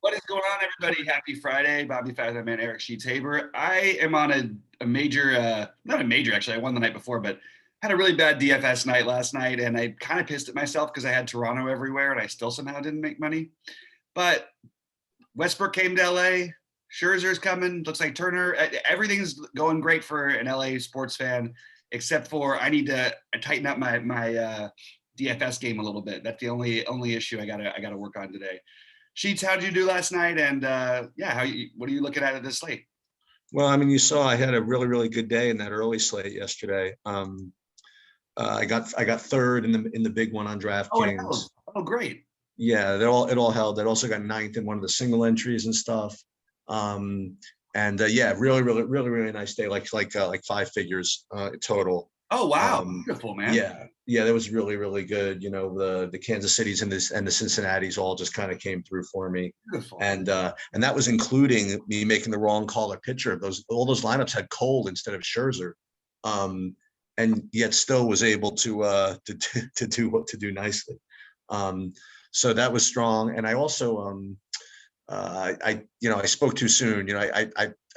What is going on, everybody? Happy Friday. BobbyFi and Eric Sheets Haber. I am on a major, not a major, actually. I won the night before, but had a really bad DFS night last night, and I kind of pissed at myself because I had Toronto everywhere, and I still somehow didn't make money. But Westbrook came to LA. Scherzer's coming. Looks like Turner. Everything's going great for an LA sports fan, except for I need to tighten up my DFS game a little bit. That's the only issue I gotta work on today. Sheets, how did you do last night? And what are you looking at this slate? Well, I mean, you saw I had a really, really good day in that early slate yesterday. I got third in the big one on DraftKings. Oh, great. Yeah, it all held. I also got ninth in one of the single entries and stuff. Yeah, really, really, really, really nice day. Like 5 figures total. Oh wow, beautiful, man. Yeah, that was really, really good. You know, the Kansas Cities and the Cincinnati's all just kind of came through for me. Beautiful. And that was including me making the wrong caller pitcher. All those lineups had Cole instead of Scherzer, and yet still was able to do nicely. So that was strong. And I also I spoke too soon.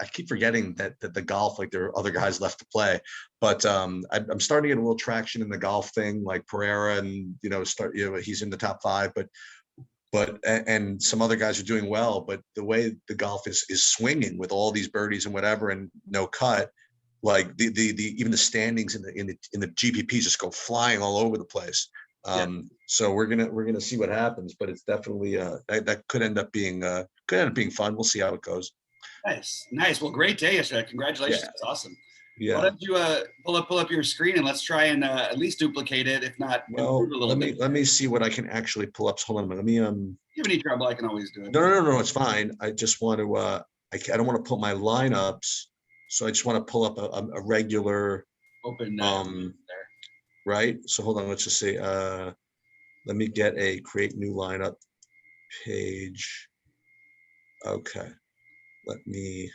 I keep forgetting that the golf, like there are other guys left to play, but I'm starting to get a little traction in the golf thing, like Pereira, and he's in the top 5, but and some other guys are doing well. But the way the golf is swinging with all these birdies and whatever, and no cut, like the even the standings in the GPPs just go flying all over the place. So we're gonna see what happens, but it's definitely that could end up being fun. We'll see how it goes. Nice. Well, great day yesterday. Congratulations. Yeah. That's awesome. Yeah. Why don't you pull up your screen and let's try and at least duplicate it, if not improve a little bit. Let me see what I can actually pull up. Hold on. Let me If you have any trouble, I can always do it. No, it's fine. I just want to I don't want to put my lineups, so I just want to pull up a regular open there. Right. So hold on, let's just see. Let me get a create new lineup page. Okay. Let me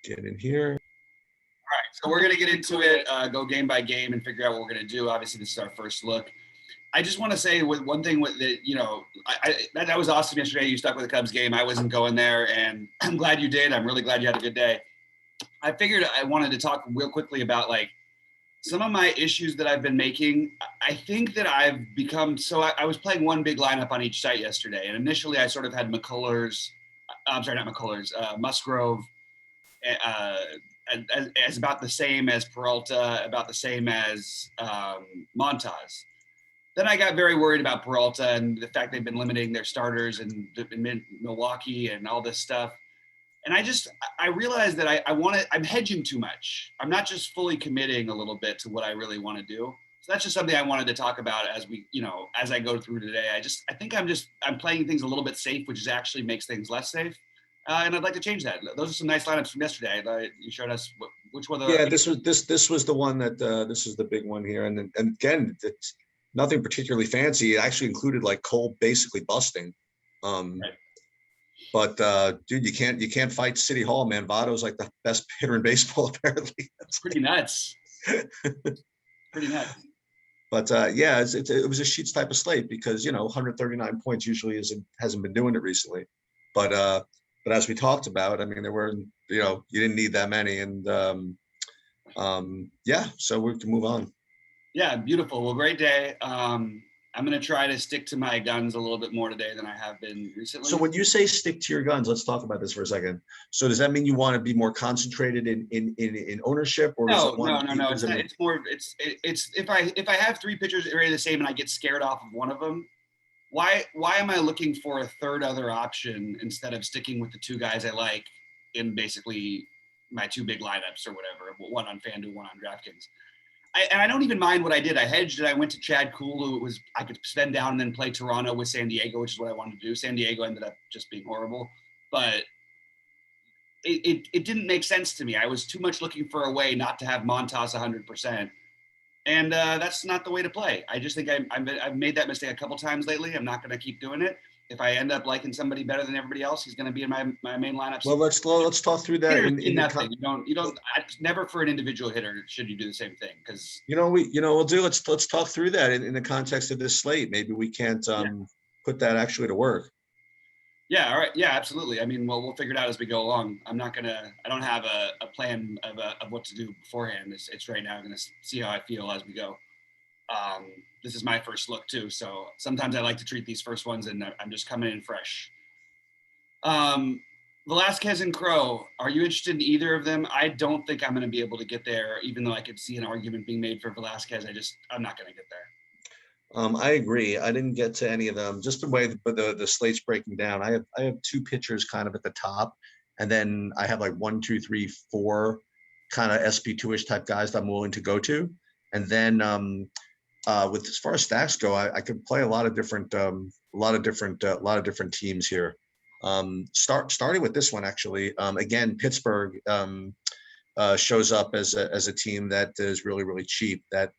get in here. All right. So we're going to get into it, go game by game and figure out what we're going to do. Obviously, this is our first look. I just want to say with one thing that was awesome yesterday. You stuck with the Cubs game. I wasn't going there, and I'm glad you did. I'm really glad you had a good day. I figured I wanted to talk real quickly about like some of my issues that I've been making. I think that I've become I was playing one big lineup on each site yesterday, and initially I sort of had Musgrove as about the same as Peralta, about the same as Montas. Then I got very worried about Peralta and the fact they've been limiting their starters in Milwaukee and all this stuff. And I realized that I'm hedging too much. I'm not just fully committing a little bit to what I really want to do. So that's just something I wanted to talk about as I go through today. I think I'm playing things a little bit safe, which actually makes things less safe. And I'd like to change that. Those are some nice lineups from yesterday. You showed us which one. This was the one that this is the big one here. And again, it's nothing particularly fancy. It actually included like Cole basically busting. Right. But dude, you can't fight City Hall, man. Votto's like the best hitter in baseball, apparently. That's pretty nuts. Pretty nuts. But it was a Sheets type of slate because 139 points usually hasn't been doing it recently. But as we talked about, I mean, there were you didn't need that many, and so we can move on. Yeah, beautiful. Well, great day. I'm going to try to stick to my guns a little bit more today than I have been recently. So when you say stick to your guns, let's talk about this for a second. So does that mean you want to be more concentrated in ownership, or no? It's more. It's if I have 3 pitchers that are the same and I get scared off of one of them, why am I looking for a third other option instead of sticking with the 2 guys I like in basically my 2 big lineups or whatever, one on FanDuel, one on DraftKings? I don't even mind what I did. I hedged and I went to Chad Kuhl, who I could spend down and then play Toronto with San Diego, which is what I wanted to do. San Diego ended up just being horrible, but it didn't make sense to me. I was too much looking for a way not to have Montas 100%. And that's not the way to play. I just think I've made that mistake a couple times lately. I'm not going to keep doing it. If I end up liking somebody better than everybody else, he's going to be in my main lineup. Well, let's talk through that. You don't. Never for an individual hitter should you do the same thing, because we'll do. Let's talk through that in the context of this slate. Maybe we can't. put that actually to work. Yeah. All right. Yeah, absolutely. I mean, well, we'll figure it out as we go along. I don't have a plan of what to do beforehand. It's right now. I'm going to see how I feel as we go. Um, this is my first look too. So sometimes I like to treat these first ones and I'm just coming in fresh. Velasquez and Crow, are you interested in either of them? I don't think I'm going to be able to get there, even though I could see an argument being made for Velasquez. I'm not going to get there. I agree. I didn't get to any of them. Just the way the slate's breaking down. I have two pitchers kind of at the top, and then I have like 1, 2, 3, 4 kind of SP2ish type guys that I'm willing to go to. And then with as far as stacks go, I could play a lot of different teams here. Starting with this one actually. Again, Pittsburgh shows up as a team that is really, really cheap. That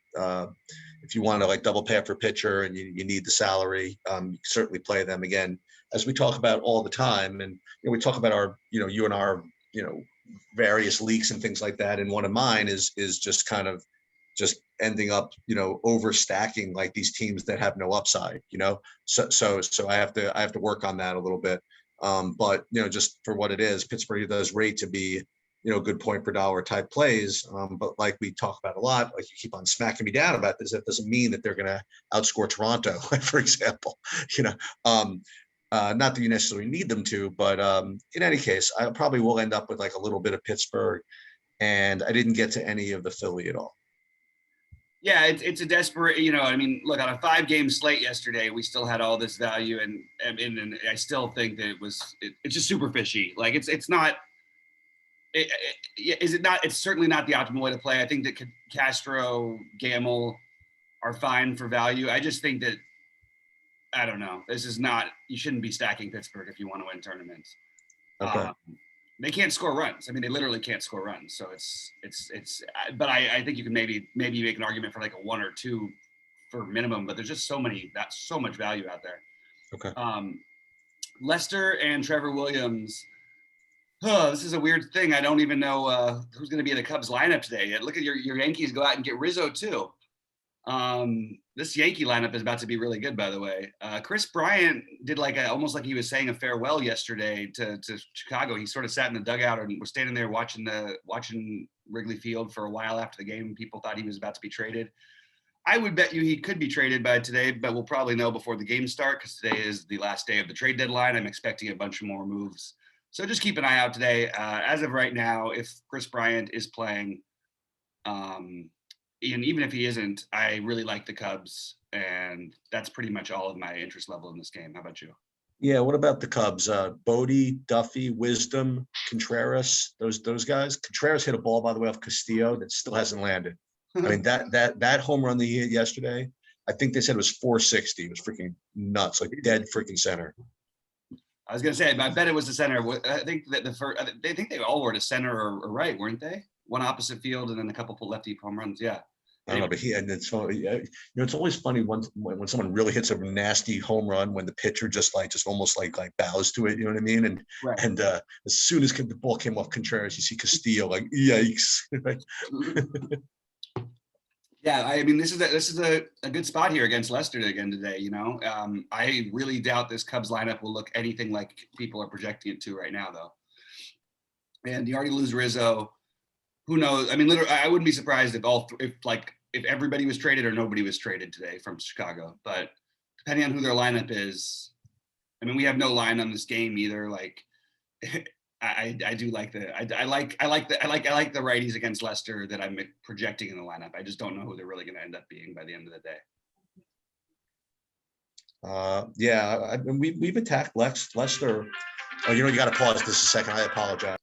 if you want to like double pay for pitcher and you need the salary, you can certainly play them again, as we talk about all the time. And we talk about our, you and our, various leaks and things like that. And one of mine is just kind of just ending up, overstacking like these teams that have no upside, So I have to work on that a little bit. But just for what it is, Pittsburgh does rate to be, good point per dollar type plays. But like we talk about a lot, like you keep on smacking me down about this, that doesn't mean that they're going to outscore Toronto, for example, not that you necessarily need them to, but in any case, I probably will end up with like a little bit of Pittsburgh, and I didn't get to any of the Philly at all. Yeah, it's a desperate, I mean, look, on a 5-game slate yesterday, we still had all this value, and I still think that it's just super fishy. Like it's not. Is it not? It's certainly not the optimal way to play. I think that Castro, Gamble are fine for value. I just think that, I don't know. This is not. You shouldn't be stacking Pittsburgh if you want to win tournaments. Okay. They can't score runs. I mean, they literally can't score runs. So it's. But I think you can maybe make an argument for like a 1 or 2 for minimum. But there's just so much value out there. Okay. Lester and Trevor Williams. Oh, this is a weird thing. I don't even know who's going to be in the Cubs lineup today. Look at your Yankees go out and get Rizzo too. This Yankee lineup is about to be really good, by the way. Chris Bryant did almost like he was saying a farewell yesterday to Chicago. He sort of sat in the dugout and was standing there watching Wrigley Field for a while after the game. People thought he was about to be traded. I would bet you he could be traded by today, but we'll probably know before the games start because today is the last day of the trade deadline. I'm expecting a bunch of more moves. So just keep an eye out today. As of right now, if Chris Bryant is playing, and even if he isn't, I really like the Cubs, and that's pretty much all of my interest level in this game. How about you? Yeah, what about the Cubs? Bodie, Duffy, Wisdom, Contreras, those guys. Contreras hit a ball, by the way, off Castillo that still hasn't landed. I mean, that home run that he hit yesterday, I think they said it was 460. It was freaking nuts, like dead freaking center. I was gonna say, I bet it was the center. I think that they think they all were to center or right, weren't they? One opposite field and then a couple lefty home runs. Yeah. I don't know, but it's always funny when someone really hits a nasty home run when the pitcher just almost like bows to it. You know what I mean? And right. And as soon as the ball came off Contreras, you see Castillo like yikes. Yeah, I mean, this is a good spot here against Leicester again today. I really doubt this Cubs lineup will look anything like people are projecting it to right now, though. And you already lose Rizzo. Who knows? I mean, literally, I wouldn't be surprised if everybody was traded or nobody was traded today from Chicago. But depending on who their lineup is, I mean, we have no line on this game either. Like, I do like I like the righties against Leicester that I'm projecting in the lineup. I just don't know who they're really going to end up being by the end of the day. Yeah, we've attacked Leicester. Oh, you got to pause this a second. I apologize.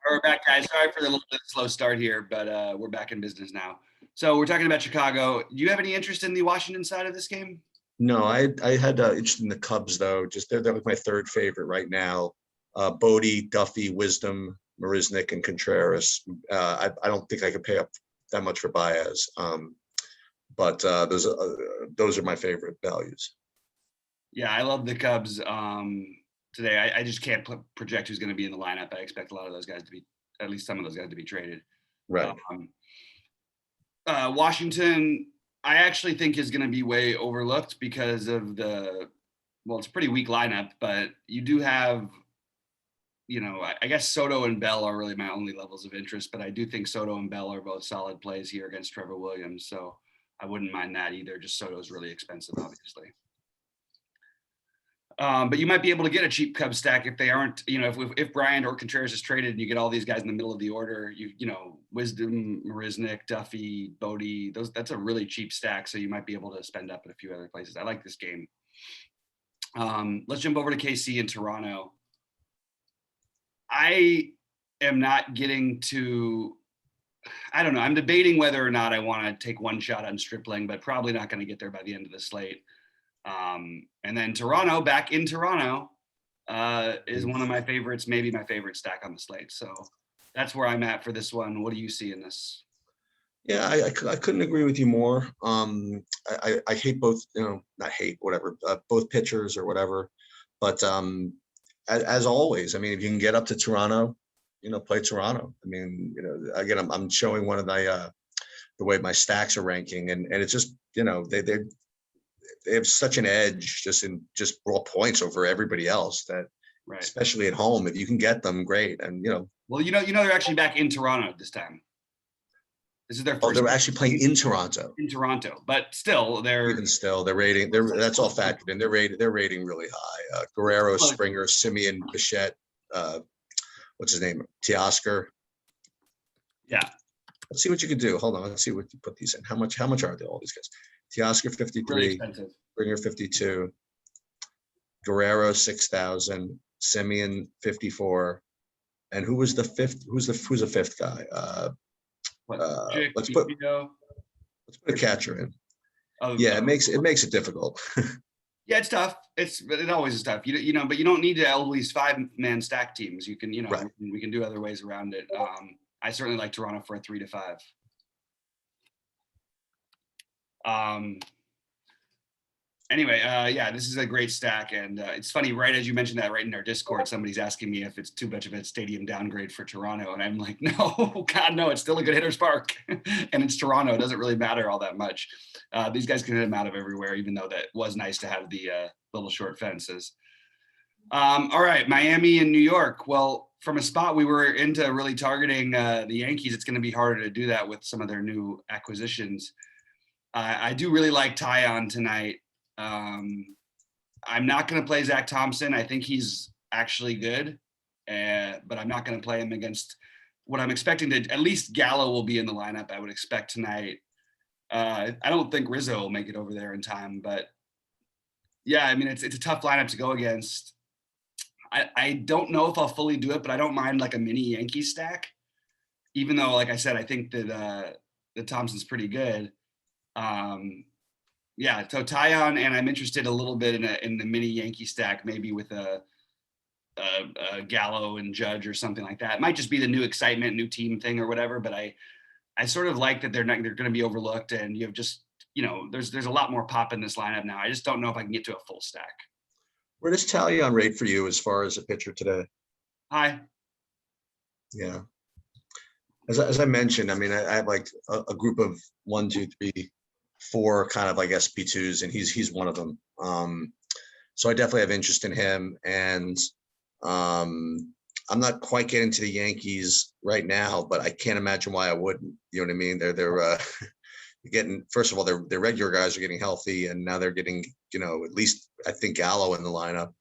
We're back, guys. Sorry for the little bit slow start here, but we're back in business now. So we're talking about Chicago. Do you have any interest in the Washington side of this game? No, I had interest in the Cubs though. Just they're like my third favorite right now. Bodie, Duffy, Wisdom, Marisnik, and Contreras. I don't think I could pay up that much for Baez. But those are my favorite values. Yeah, I love the Cubs. Today, I just can't project who's going to be in the lineup. I expect a lot of those guys to be, at least some of those guys to be traded. Right. Washington, I actually think is going to be way overlooked because of the well, it's a pretty weak lineup, but you do have, I guess Soto and Bell are really my only levels of interest, but I do think Soto and Bell are both solid plays here against Trevor Williams. So I wouldn't mind that either. Just Soto's really expensive, obviously. But you might be able to get a cheap Cubs stack if they aren't, if Bryant or Contreras is traded and you get all these guys in the middle of the order, Wisdom, Marisnik, Duffy, Bodie, that's a really cheap stack. So you might be able to spend up at a few other places. I like this game. Let's jump over to KC and Toronto. I am not getting to, I don't know. I'm debating whether or not I want to take one shot on Stripling, but probably not going to get there by the end of the slate. And then Toronto, back in Toronto, is one of my favorites, maybe my favorite stack on the slate. So that's where I'm at for this one. What do you see in this? Yeah, I couldn't agree with you more. I hate both, not hate, whatever, both pitchers or whatever. But as always, I mean, if you can get up to Toronto, play Toronto. I mean, again, I'm showing one of the way my stacks are ranking, and it's just, they have such an edge just raw points over everybody else that, right, especially at home, if you can get them, great. And well, they're actually back in Toronto this time. This is their first. Oh, they're actually playing in Toronto. In Toronto, but still, they're rating. That's all factored in. They're rating really high. Guerrero, Springer, Simeon, Bichette, what's his name? Teoscar. Yeah. Let's see what you can do. Hold on. Let's see what you put these in. How much are they, all these guys? Teoscar 53, really Springer 52, Guerrero 6,000, Simeon 54, and who was the fifth? Who's the fifth guy? Let's put a catcher in. Yeah, it makes it difficult. Yeah, it's tough. It always is tough. But you don't need to at least 5-man stack teams. You can, right. We can do other ways around it. I certainly like Toronto for a 3 to 5. Anyway, yeah, this is a great stack, and it's funny. Right as you mentioned that, right in our Discord, somebody's asking me if it's too much of a stadium downgrade for Toronto, and I'm like, no, God, no, it's still a good hitter's park, and it's Toronto. It doesn't really matter all that much. These guys can hit them out of everywhere, even though that was nice to have the little short fences. All right, Miami and New York. Well, from a spot we were into really targeting the Yankees, it's going to be harder to do that with some of their new acquisitions. I do really like Tyon tonight. I'm not going to play Zach Thompson. I think he's actually good, but I'm not going to play him against what I'm expecting to. At least Gallo will be in the lineup, I would expect tonight. I don't think Rizzo will make it over there in time, but yeah, I mean, it's a tough lineup to go against. I don't know if I'll fully do it, but I don't mind like a mini Yankees stack, even though, like I said, I think that Thompson's pretty good. Yeah, so Tyon, and I'm interested a little bit in the mini Yankee stack, maybe with a Gallo and Judge or something like that. It might just be the new excitement, new team thing or whatever. But I sort of like that they're going to be overlooked, and you have just there's a lot more pop in this lineup now. I just don't know if I can get to a full stack. Where does Tyon rate for you as far as a pitcher today? High. Yeah. As I mentioned, I mean, I have like a group of 1, 2, 3, 4 kind of like SP2s, and he's one of them. So I definitely have interest in him, and I'm not quite getting to the Yankees right now, but I can't imagine why I wouldn't. You know what I mean? They're getting, first of all, their regular guys are getting healthy, and now they're getting, at least I think Gallo in the lineup.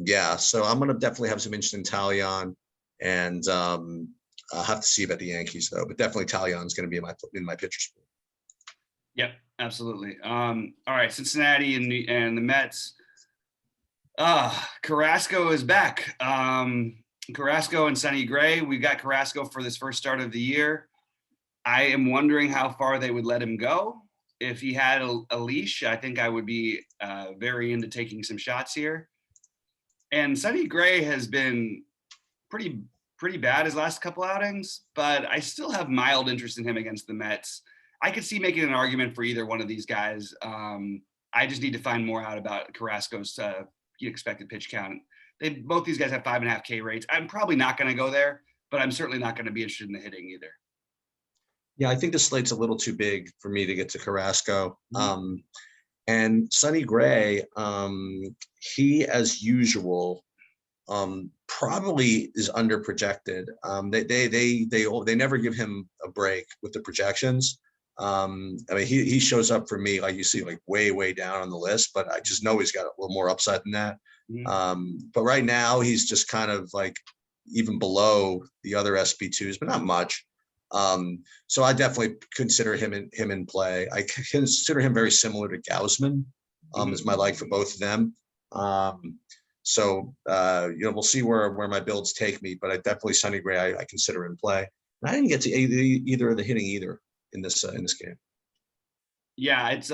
Yeah, so I'm gonna definitely have some interest in Tyon, and I'll have to see about the Yankees though, but definitely Talyon's going to be in my pitcher pool. Yep, absolutely. All right, Cincinnati and the Mets. Carrasco is back. Carrasco and Sonny Gray. We got Carrasco for this first start of the year. I am wondering how far they would let him go. If he had a leash, I think I would be very into taking some shots here. And Sonny Gray has been pretty bad his last couple outings, but I still have mild interest in him against the Mets. I could see making an argument for either one of these guys. I just need to find more out about Carrasco's expected pitch count. Both these guys have 5.5K rates. I'm probably not going to go there, but I'm certainly not going to be interested in the hitting either. Yeah, I think the slate's a little too big for me to get to Carrasco. Mhm. And Sonny Gray, he, as usual, probably is under projected. They never give him a break with the projections. I mean, he shows up for me, like you see, like way down on the list, but I just know he's got a little more upside than that. Mhm. But right now he's just kind of like even below the other SP2s, but not much. So I definitely consider him in play. I consider him very similar to Gausman, is my like for both of them. So we'll see where my builds take me, but I definitely Sonny Gray I consider in play. And I didn't get to either of the hitting either in this game. Yeah, it's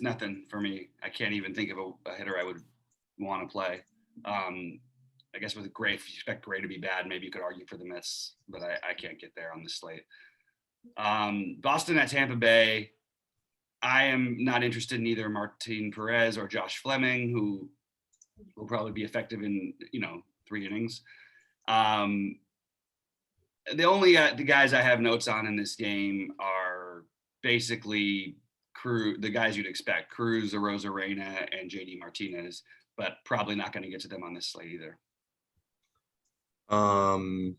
nothing for me. I can't even think of a hitter I would want to play. I guess with Gray, if you expect Gray to be bad, maybe you could argue for the Mets, but I can't get there on this slate. Boston at Tampa Bay. I am not interested in either Martin Perez or Josh Fleming, who will probably be effective in 3 innings. The only the guys I have notes on in this game are basically the guys you'd expect: Cruz, Arozarena, and JD Martinez, but probably not going to get to them on this slate either. And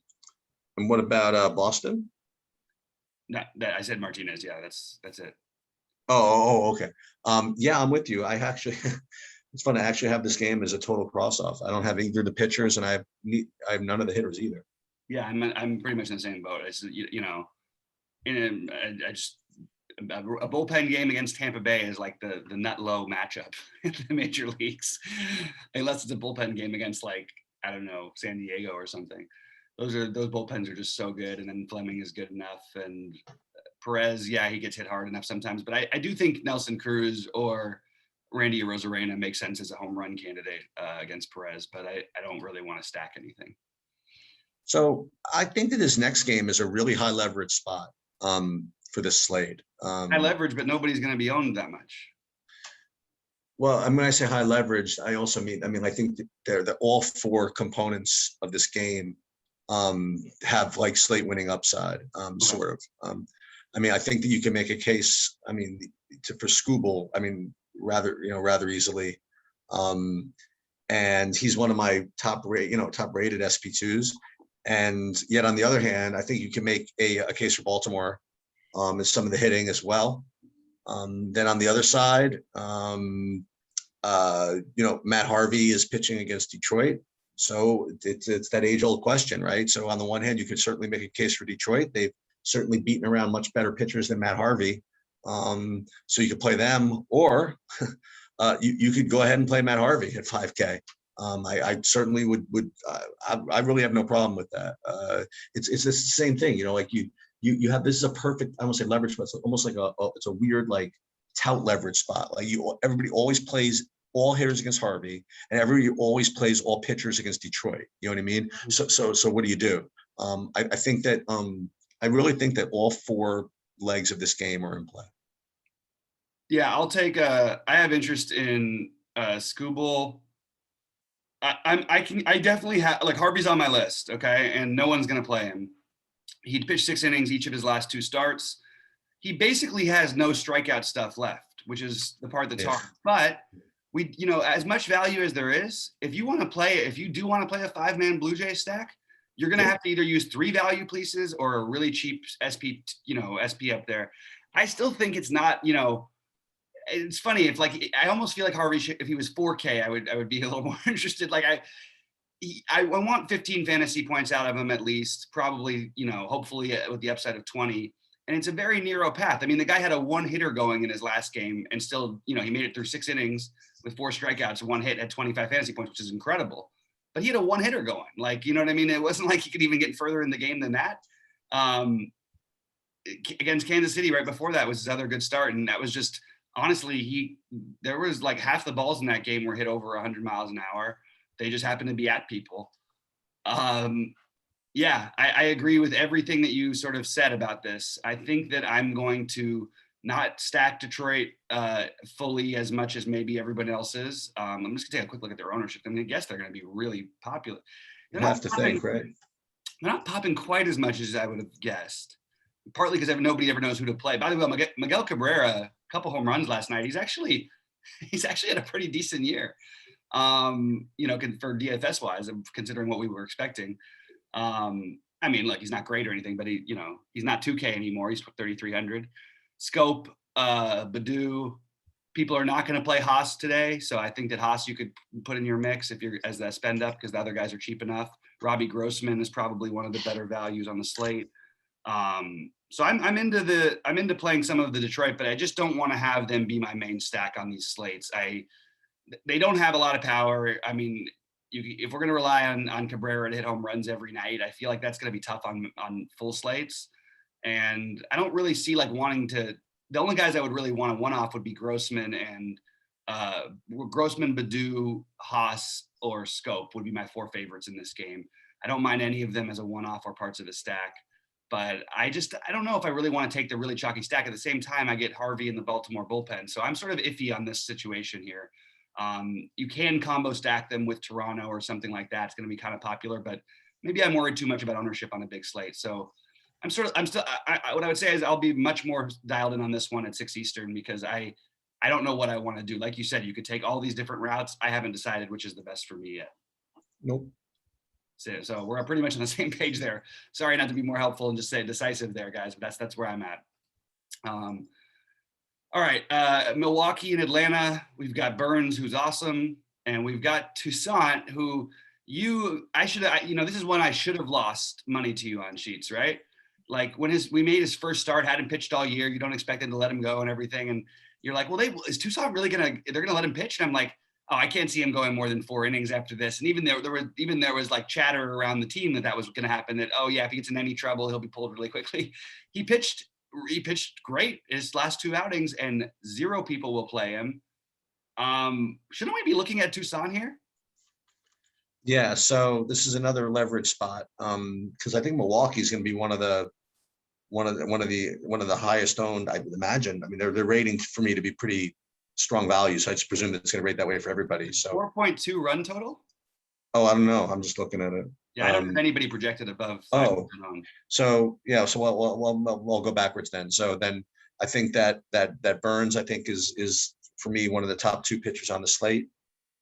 what about Boston? Not that I said Martinez. Yeah, that's it. Okay. Yeah, I'm with you. I actually, it's fun to actually have this game as a total cross off. I don't have either the pitchers, and I have none of the hitters either. Yeah, I'm pretty much in the same boat. It's I just a bullpen game against Tampa Bay is like the nut low matchup in the major leagues, unless it's a bullpen game against, like, I don't know, San Diego or something. Those bullpens are just so good, and then Fleming is good enough, and Perez, yeah, he gets hit hard enough sometimes, but I do think Nelson Cruz or Randy Arozarena makes sense as a home run candidate against Perez, but I don't really want to stack anything. So I think that this next game is a really high leverage spot for this slate. High leverage, but nobody's going to be owned that much. Well, and when I say high leverage, I also mean, I think that all 4 components of this game have like slate winning upside, sort of. I think that you can make a case, for Skubal, rather easily. And he's one of my top rated SP2s. And yet on the other hand, I think you can make a case for Baltimore as some of the hitting as well. Then on the other side, Matt Harvey is pitching against Detroit. So it's that age-old question, right? So on the one hand, you could certainly make a case for Detroit. They've certainly beaten around much better pitchers than Matt Harvey. So you could play them, or you could go ahead and play Matt Harvey at 5K. I certainly would. I really have no problem with that. It's the same thing, like you have, this is a perfect, I won't say leverage, but it's almost like it's a weird like tout leverage spot. Like everybody always plays all hitters against Harvey, and everybody always plays all pitchers against Detroit. You know what I mean? So what do? I think that I really think that all 4 legs of this game are in play. Yeah, I'll take. I have interest in Skubal. I definitely have, like, Harvey's on my list, okay, and no one's gonna play him. He pitched 6 innings each of his last 2 starts. He basically has no strikeout stuff left, which is the part that's hard. But we, as much value as there is, if you do want to play a 5-man Blue Jay stack, you're gonna have to either use 3 value pieces or a really cheap SP, SP up there. I still think it's not, it's funny, if, like, I almost feel like Harvey if he was 4K, I would be a little more interested. Like I want 15 fantasy points out of him at least, probably, hopefully with the upside of 20. And it's a very narrow path. The guy had a 1 hitter going in his last game, and still, he made it through 6 innings with 4 strikeouts, 1 hit, had 25 fantasy points, which is incredible. But he had a 1 hitter going, like, you know what I mean? It wasn't like he could even get further in the game than that. Against Kansas City right before that was his other good start. And that was just, honestly, there was like half the balls in that game were hit over 100 miles an hour. They just happened to be at people. Yeah, I agree with everything that you sort of said about this. I think that I'm going to not stack Detroit fully as much as maybe everybody else is. I'm just gonna take a quick look at their ownership. I guess they're going to be really popular. You have to think, right? They're not popping quite as much as I would have guessed. partly because nobody ever knows who to play. By the way, Miguel Cabrera, a couple home runs last night. He's actually had a pretty decent year, for DFS wise, considering what we were expecting. I mean, look, he's not great or anything, but he's not 2K anymore. He's 3,300. Scope, Badu. People are not going to play Haas today, so I think that Haas you could put in your mix if you're as a spend up because the other guys are cheap enough. Robbie Grossman is probably one of the better values on the slate. So I'm into playing some of the Detroit, but I just don't want to have them be my main stack on these slates. They don't have a lot of power. I mean, if we're going to rely on Cabrera to hit home runs every night, I feel like that's going to be tough on full slates. And I don't really see like wanting to. The only guys I would really want a one-off would be Grossman and Grossman, Badu, Haas, or Scope would be my 4 favorites in this game. I don't mind any of them as a one-off or parts of the stack, but I don't know if I really want to take the really chalky stack. At the same time, I get Harvey in the Baltimore bullpen, so I'm sort of iffy on this situation here. You can combo stack them with Toronto or something like that. It's going to be kind of popular, but maybe I'm worried too much about ownership on a big slate. So what I would say is I'll be much more dialed in on this one at 6 Eastern because I don't know what I want to do. Like you said, you could take all these different routes. I haven't decided which is the best for me yet. Nope. So we're pretty much on the same page there. Sorry not to be more helpful and just say decisive there, guys, but that's where I'm at. All right, Milwaukee and Atlanta. We've got Burns, who's awesome, and we've got Toussaint, who this is one I should have lost money to you on Sheets, right? Like when we made his first start, hadn't pitched all year. You don't expect him to let him go and everything. And you're like, well, is Toussaint really they're going to let him pitch? And I'm like, oh, I can't see him going more than 4 innings after this. And even there was like chatter around the team that was going to happen that, oh yeah, if he gets in any trouble, he'll be pulled really quickly. He pitched great his last 2 outings and 0 people will play him. Shouldn't we be looking at Toussaint here? Yeah, so this is another leverage spot because I think Milwaukee is going to be one of the highest owned, I would imagine. I mean, they're rating for me to be pretty strong value, so I just presume that it's going to rate that way for everybody. So 4.2 run total. Oh, I don't know. I'm just looking at it. Yeah, I don't have anybody projected above. So yeah, so we'll go backwards then. So then I think that Burns I think is for me one of the top 2 pitchers on the slate.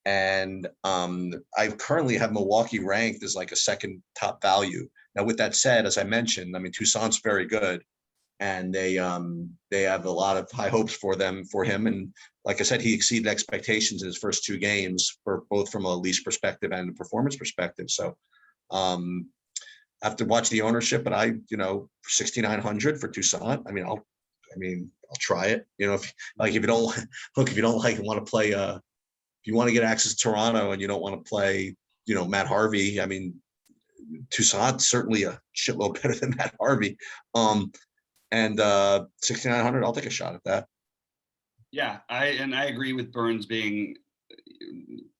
And I currently have Milwaukee ranked as like a second top value. Now, with that said, as I mentioned, I mean, Toussaint's very good, and they have a lot of high hopes for him. And like I said, he exceeded expectations in his first 2 games, both from a leash perspective and a performance perspective. So I have to watch the ownership, but for 6,900 for Toussaint, I mean, I'll try it. If you don't want to play if you want to get access to Toronto and you don't want to play, Matt Harvey, I mean, Toussaint's certainly a shitload better than Matt Harvey. And 6,900, I'll take a shot at that. Yeah, I agree with Burns being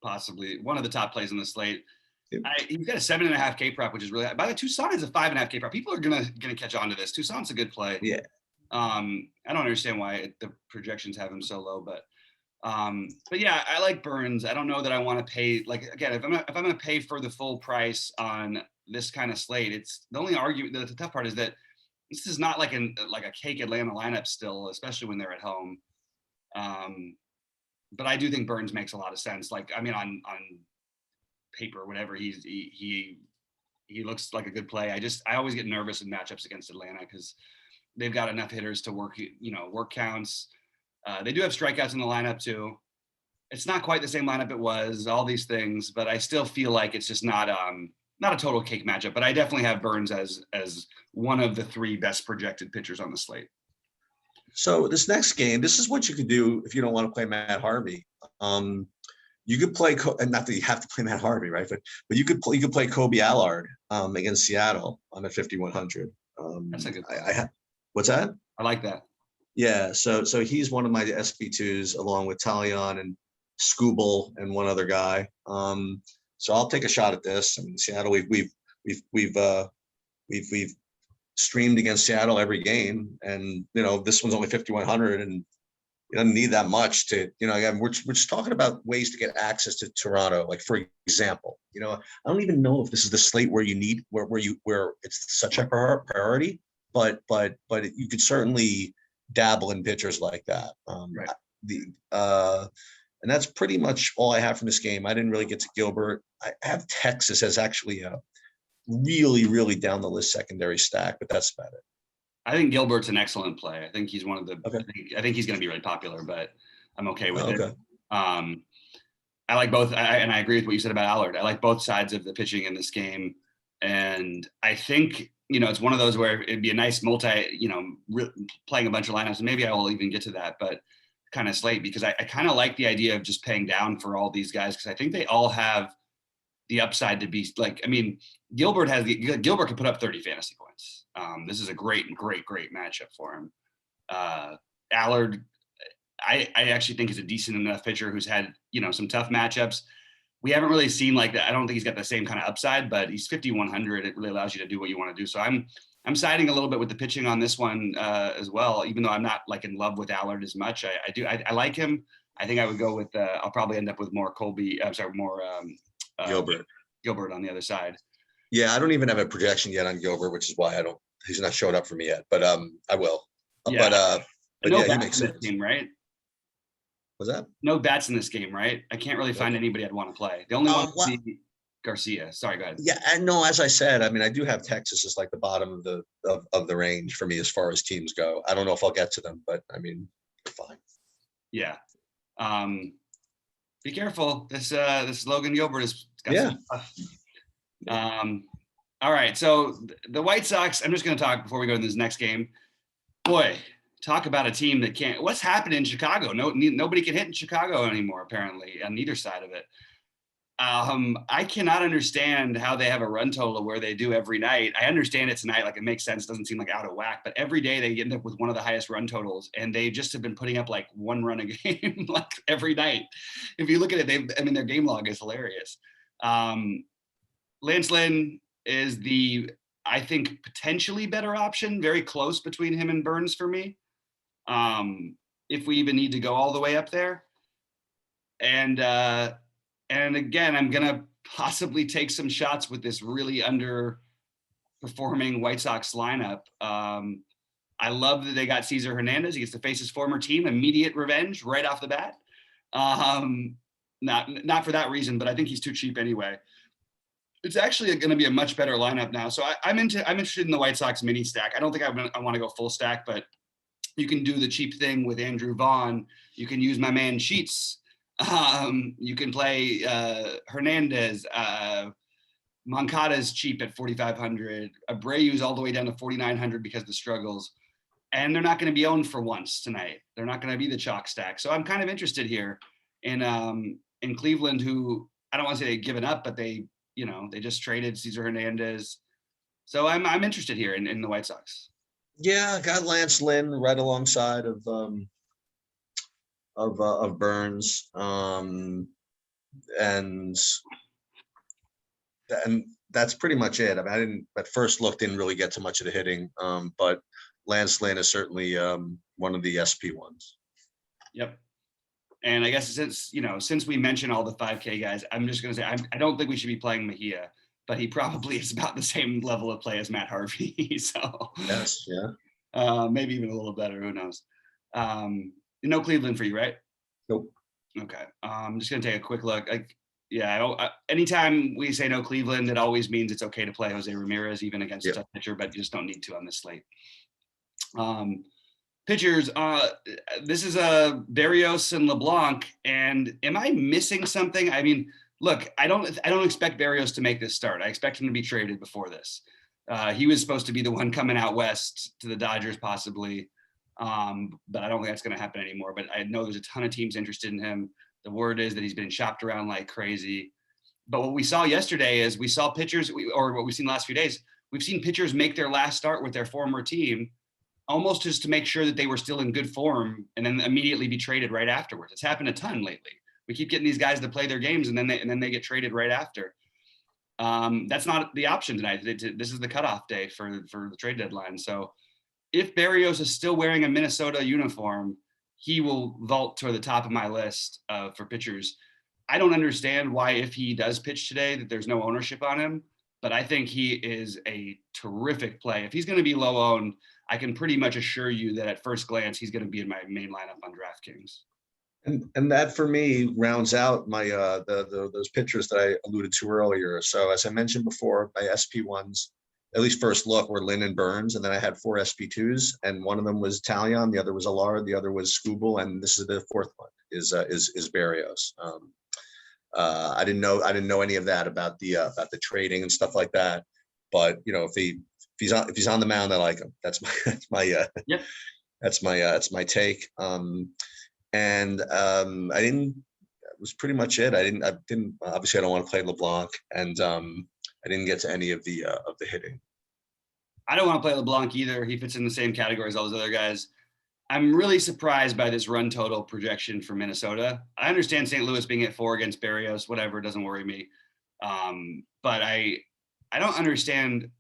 possibly one of the top plays on the slate. He's got a 7.5K prop, which is really high. By the way, Toussaint is a 5.5K prop. People are gonna catch on to this. Toussaint's a good play. Yeah. I don't understand why the projections have him so low, but yeah, I like Burns. I don't know that I want to pay, like, again, if I'm going to pay for the full price on this kind of slate, it's the only argument. The tough part is that this is not like a cake Atlanta lineup still, especially when they're at home. But I do think Burns makes a lot of sense. Like, I mean, on paper, whatever, he looks like a good play. I always get nervous in matchups against Atlanta because they've got enough hitters to work counts. They do have strikeouts in the lineup too. It's not quite the same lineup it was, all these things, but I still feel like it's just not a total cake matchup. But I definitely have Burns as one of the 3 best projected pitchers on the slate. So this next game, this is what you could do if you don't want to play Matt Harvey. You could play, and not that you have to play Matt Harvey, right? But you could play Kobe Allard against Seattle on a 5,100. That's a good play. What's that? I like that. Yeah, so he's one of my SP2s along with Talion and Scooble and one other guy. So I'll take a shot at this. I mean, Seattle, we've streamed against Seattle every game, and this one's only 5,100, and you don't need that much to again we're just talking about ways to get access to Toronto. Like, for example, I don't even know if this is the slate where you need where it's such a priority. but you could certainly dabble in pitchers like that. Right. And that's pretty much all I have from this game. I didn't really get to Gilbert. I have Texas as actually a really, really down the list secondary stack, but that's about it. I think Gilbert's an excellent play. I think he's one of the. Okay. I think he's going to be really popular, but I'm okay with it. Okay. I like both, and I agree with what you said about Allard. I like both sides of the pitching in this game, and I think it's one of those where it'd be a nice playing a bunch of lineups. And maybe I will even get to that, but kind of slate because I kind of like the idea of just paying down for all these guys because I think they all have the upside to be like. I mean, Gilbert can put up 30 fantasy points. This is a great matchup for him. Allard, I actually think is a decent enough pitcher who's had some tough matchups. We haven't really seen like that. I don't think he's got the same kind of upside, but he's 5,100. It really allows you to do what you want to do. So I'm siding a little bit with the pitching on this one as well, even though I'm not like in love with Allard as much. I like him. I think I would go with I'll probably end up with more Gilbert on the other side. Yeah, I don't even have a projection yet on Gilbert, which is why he's not showed up for me yet, but I will. Yeah. But no yeah, he makes sense. Team, right? Was that? No bats in this game, right? I can't really find anybody I'd want to play. The only one would be Garcia. Sorry, go ahead. Yeah, and no, as I said, I mean, I do have Texas as like the bottom of the range for me as far as teams go. I don't know if I'll get to them, but I mean, fine. Yeah. Be careful. This Logan Gilbert has got some stuff. All right. So the White Sox, I'm just going to talk before we go to this next game. Boy, talk about a team that can't. What's happening in Chicago? Nobody can hit in Chicago anymore, apparently, on either side of it. I cannot understand how they have a run total where they do every night. I understand it tonight, like it makes sense, doesn't seem like out of whack, but every day they end up with one of the highest run totals, and they just have been putting up like one run a game, like every night. If you look at it, their game log is hilarious. Lance Lynn is I think, potentially better option, very close between him and Burns for me. If we even need to go all the way up there. And again, I'm going to possibly take some shots with this really underperforming White Sox lineup. I love that they got Cesar Hernandez. He gets to face his former team, immediate revenge right off the bat. Not for that reason, but I think he's too cheap anyway. It's actually going to be a much better lineup now. So I'm interested in the White Sox mini stack. I don't think I want to go full stack, but you can do the cheap thing with Andrew Vaughn. You can use my man Sheets. You can play Hernandez. Moncada's cheap at 4,500. Abreu's all the way down to 4,900 because of the struggles. And they're not going to be owned for once tonight. They're not going to be the chalk stack. So I'm kind of interested here in Cleveland, who I don't want to say they've given up, but they just traded Cesar Hernandez. So I'm interested here in the White Sox. Yeah, got Lance Lynn right alongside of Burns, and that's pretty much it. I mean, I didn't at first look, didn't really get to much of the hitting, but Lance Lynn is certainly one of the SP ones. Yep. And I guess since we mentioned all the 5K guys, I'm just going to say I don't think we should be playing Mejia, but he probably is about the same level of play as Matt Harvey. So yes, yeah, maybe even a little better. Who knows? No Cleveland for you, right? Nope. Okay. I'm just going to take a quick look. Anytime we say no Cleveland, it always means it's okay to play Jose Ramirez, even against a tough pitcher, but you just don't need to on this slate. Pitchers, this is Berrios and LeBlanc, and am I missing something? I mean, look, I don't expect Berrios to make this start. I expect him to be traded before this. He was supposed to be the one coming out west to the Dodgers possibly, but I don't think that's going to happen anymore. But I know there's a ton of teams interested in him. The word is that he's been shopped around like crazy. But what we saw yesterday is we saw pitchers, or what we've seen the last few days, we've seen pitchers make their last start with their former team, almost just to make sure that they were still in good form and then immediately be traded right afterwards. It's happened a ton lately. We keep getting these guys to play their games and then they get traded right after. That's not the option tonight. This is the cutoff day for the trade deadline. So if Berrios is still wearing a Minnesota uniform, he will vault to the top of my list for pitchers. I don't understand why, if he does pitch today, that there's no ownership on him, but I think he is a terrific play. If he's going to be low owned, I can pretty much assure you that at first glance, he's going to be in my main lineup on DraftKings. And that for me rounds out my those pitchers that I alluded to earlier. So as I mentioned before, my SP1s, at least first look, were Lynn and Burns, and then I had 4 SP2s, and one of them was Talion, the other was Alar, the other was Scooble, and this is the fourth one is Barrios. I didn't know any of that about the trading and stuff like that, but you know, if he's on the mound, I like him. That's Yep. that's my take. And I didn't. That was pretty much it. I didn't. Obviously, I don't want to play LeBlanc, and I didn't get to any of the hitting. I don't want to play LeBlanc either. He fits in the same category as all those other guys. I'm really surprised by this run total projection for Minnesota. I understand St. Louis being at 4 against Barrios, whatever, doesn't worry me. But I don't understand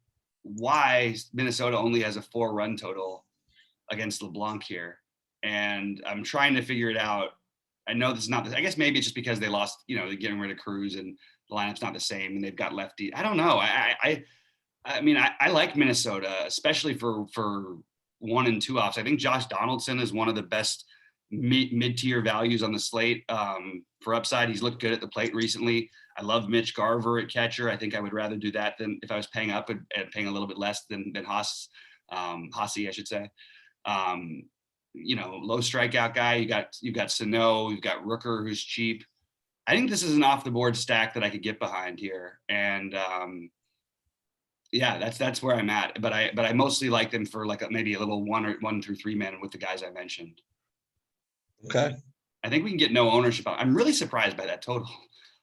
why Minnesota only has a 4 run total against LeBlanc here. And I'm trying to figure it out. I know this is not, I guess maybe it's just because they lost, you know, they're getting rid of Cruz and the lineup's not the same and they've got lefty. I don't know. I mean, I like Minnesota, especially for 1 and 2 offs. I think Josh Donaldson is one of the best mid-tier values on the slate for upside. He's looked good at the plate recently. I love Mitch Garver at catcher. I think I would rather do that than if I was paying up and paying a little bit less than Haas, Hossie, I should say. You know, low strikeout guy. You've got Sano, you've got Rooker, who's cheap. I think this is an off the board stack that I could get behind here. And yeah, that's where I'm at. But I mostly like them for like maybe a little 1 through 3 man with the guys I mentioned. Okay. I think we can get no ownership. I'm really surprised by that total.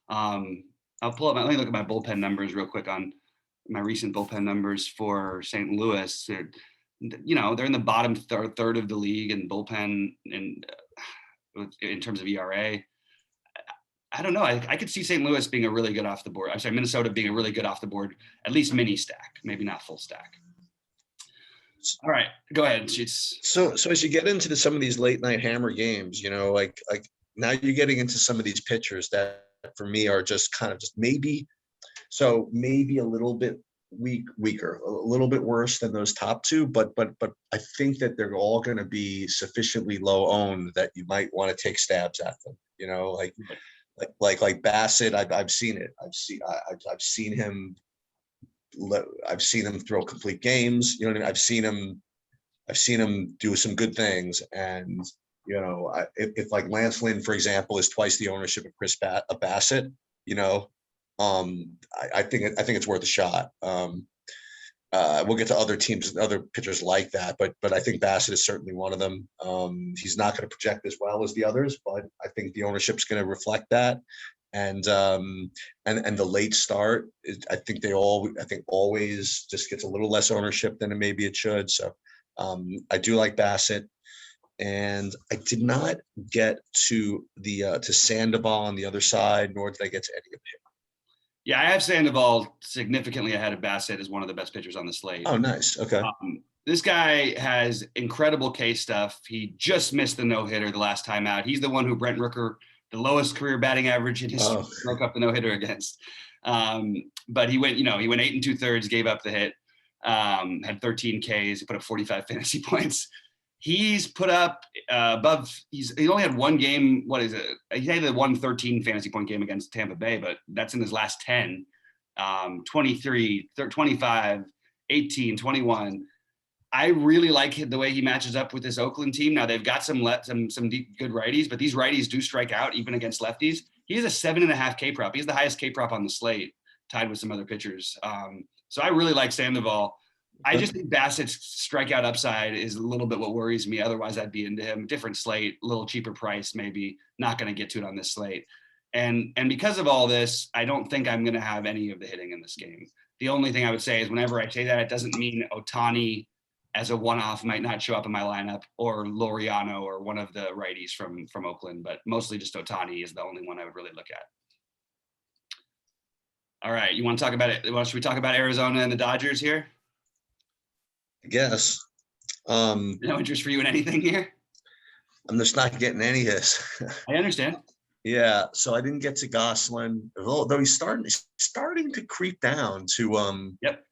I'll pull up let me look at my bullpen numbers real quick on my recent bullpen numbers for St. Louis. You know, they're in the bottom third of the league in bullpen and in terms of ERA. I don't know. I could see St. Louis being a really good off the board. I'm sorry, Minnesota being a really good off the board, at least mini stack, maybe not full stack. All right, go ahead, Sheets. So as you get into some of these late night hammer games, you know, like now you're getting into some of these pitchers that for me are just kind of just maybe a little bit weaker, a little bit worse than those top 2, but I think that they're all going to be sufficiently low owned that you might want to take stabs at them. You know, like Bassett. I've seen it. I've seen him. I've seen him throw complete games. You know what I mean? I've seen him do some good things. And you know, if like Lance Lynn, for example, is twice the ownership of Chris Bassett, you know, I think it's worth a shot. We'll get to other teams, other pitchers like that, but I think Bassett is certainly one of them. He's not going to project as well as the others, but I think the ownership's going to reflect that. And the late start, I think always just gets a little less ownership than maybe it should. So I do like Bassett. And I did not get to to Sandoval on the other side, nor did I get to any of him. Yeah, I have Sandoval significantly ahead of Bassett as one of the best pitchers on the slate. Oh, nice. Okay. This guy has incredible K stuff. He just missed the no-hitter the last time out. He's the one who Brent Rooker, the lowest career batting average in history, broke up the no-hitter against. But he went 8 2/3, gave up the hit, had 13 Ks, he put up 45 fantasy points. He's put up he only had one game. What is it? He had the 113 fantasy point game against Tampa Bay, but that's in his last 10, 23, 25, 18, 21. I really like the way he matches up with this Oakland team. Now they've got some deep, good righties, but these righties do strike out even against lefties. He has a 7.5 K prop. He's the highest K prop on the slate, tied with some other pitchers. So I really like Sandoval. I just think Bassett's strikeout upside is a little bit what worries me. Otherwise, I'd be into him. Different slate, a little cheaper price, maybe. Not going to get to it on this slate. And because of all this, I don't think I'm going to have any of the hitting in this game. The only thing I would say is whenever I say that, it doesn't mean Ohtani as a one-off might not show up in my lineup, or Laureano or one of the righties from Oakland, but mostly just Ohtani is the only one I would really look at. All right, you want to talk about it? Should we talk about Arizona and the Dodgers here? I guess. No interest for you in anything here? I'm just not getting any hits. I understand. Yeah, so I didn't get to Gosselin, though he's starting to creep down Yep.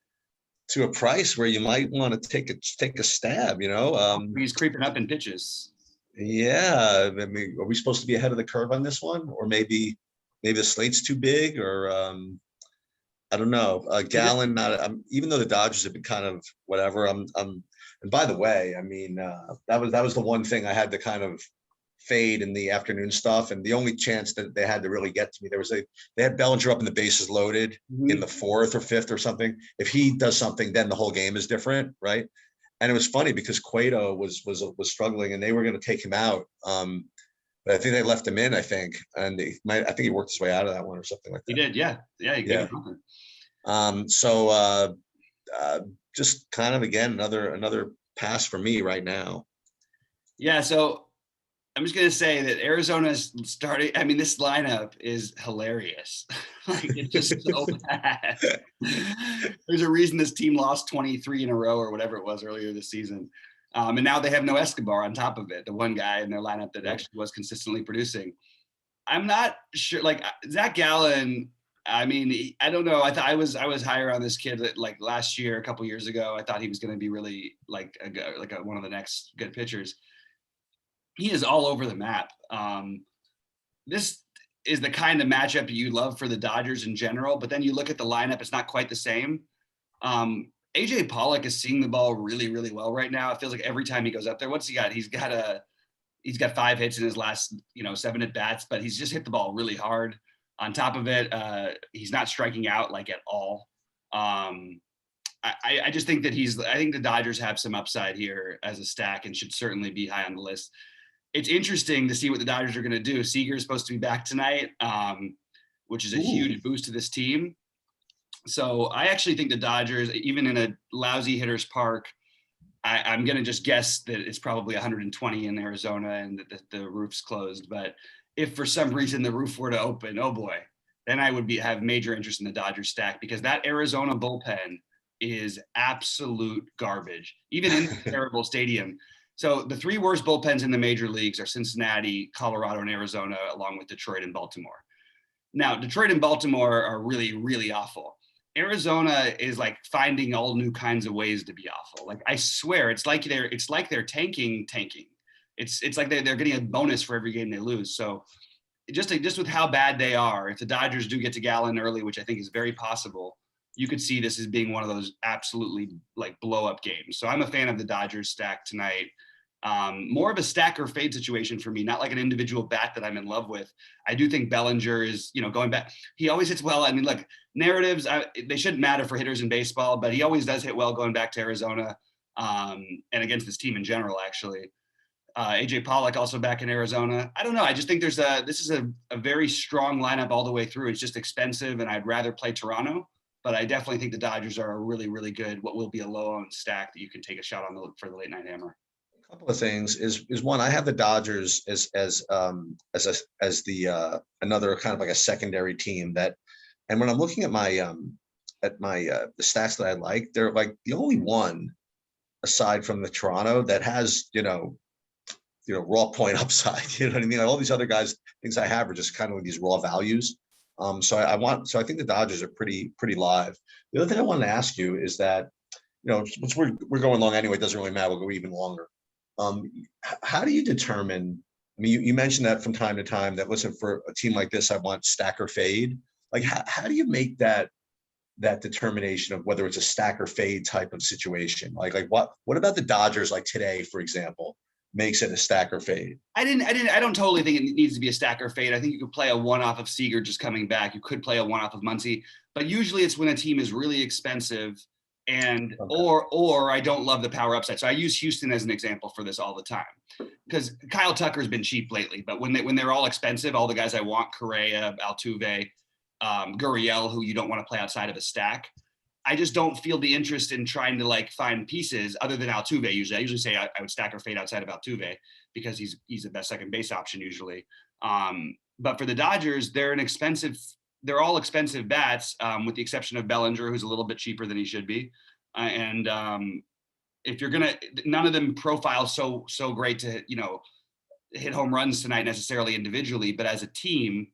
to a price where you might want to take a stab, you know. He's creeping up in pitches. Yeah, I mean, are we supposed to be ahead of the curve on this one, or maybe the slate's too big, or I don't know. Gallon, not even though the Dodgers have been kind of whatever. And by the way, I mean that was the one thing I had to kind of fade in the afternoon stuff, and the only chance that they had to really get to me, they had Bellinger up in the bases loaded in the fourth or fifth or something. If he does something, then the whole game is different, right? And it was funny because Cueto was struggling, and they were going to take him out. But I think they left him in. I think, and I think he worked his way out of that one or something like that. He did, yeah. He gave him So just kind of again another pass for me right now. Yeah, so I'm just gonna say that Arizona's starting. I mean, this lineup is hilarious. Like it's just so bad. There's a reason this team lost 23 in a row or whatever it was earlier this season. And now they have no Escobar on top of it, the one guy in their lineup that actually was consistently producing. I'm not sure. Like Zach Gallen, I mean, I don't know. I was higher on this kid like last year, a couple years ago. I thought he was going to be really like one of the next good pitchers. He is all over the map. This is the kind of matchup you love for the Dodgers in general, but then you look at the lineup, it's not quite the same. AJ Pollock is seeing the ball really, really well right now. It feels like every time he goes up there, what's he got? He's got 5 hits in his last, 7 at bats, but he's just hit the ball really hard. On top of it, he's not striking out like at all. I just think that I think the Dodgers have some upside here as a stack and should certainly be high on the list. It's interesting to see what the Dodgers are going to do. Seager is supposed to be back tonight, which is a huge boost to this team. So I actually think the Dodgers, even in a lousy hitter's park, I'm going to just guess that it's probably 120 in Arizona and that the roof's closed. But if for some reason the roof were to open, oh boy, then I would have major interest in the Dodgers stack, because that Arizona bullpen is absolute garbage, even in a terrible stadium. So the 3 worst bullpens in the major leagues are Cincinnati, Colorado, and Arizona, along with Detroit and Baltimore. Now, Detroit and Baltimore are really, really awful. Arizona is like finding all new kinds of ways to be awful. Like I swear, it's like they're tanking. It's like they're getting a bonus for every game they lose. So just with how bad they are, if the Dodgers do get to Gallen early, which I think is very possible, you could see this as being one of those absolutely like blow up games. So I'm a fan of the Dodgers stack tonight. More of a stack or fade situation for me, not like an individual bat that I'm in love with. I do think Bellinger is, going back. He always hits well. I mean, look, narratives, they shouldn't matter for hitters in baseball, but he always does hit well going back to Arizona and against this team in general, actually. AJ Pollock also back in Arizona. I don't know. I just think this is a very strong lineup all the way through. It's just expensive, and I'd rather play Toronto. But I definitely think the Dodgers are a really, really good, what will be a low-owned stack that you can take a shot on for the late night hammer. A couple of things is one, I have the Dodgers as the another kind of like a secondary team that, and when I'm looking at my the stats that I like, they're like the only one aside from the Toronto that has raw point upside. You know what I mean? Like all these other guys, things I have are just kind of like these raw values. So I think the Dodgers are pretty live. The other thing I wanted to ask you is that, since we're going long anyway, it doesn't really matter. We'll go even longer. How do you determine? I mean, you mentioned that from time to time that, listen, for a team like this, I want stack or fade. Like, how do you make that determination of whether it's a stack or fade type of situation? Like what about the Dodgers, like today, for example, makes it a stack or fade? I don't totally think it needs to be a stack or fade. I think you could play a one-off of Seager just coming back. You could play a one-off of Muncy, but usually it's when a team is really expensive and or I don't love the power upside. So I use Houston as an example for this all the time, because Kyle Tucker's been cheap lately, but when they're all expensive, all the guys I want, Correa, Altuve, Gurriel, who you don't want to play outside of a stack, I just don't feel the interest in trying to like find pieces other than Altuve. Usually, I usually say I would stack or fade outside of Altuve because he's the best second base option usually. But for the Dodgers, they're all expensive bats, with the exception of Bellinger, who's a little bit cheaper than he should be. If you're none of them profile so great to hit home runs tonight necessarily individually, but as a team,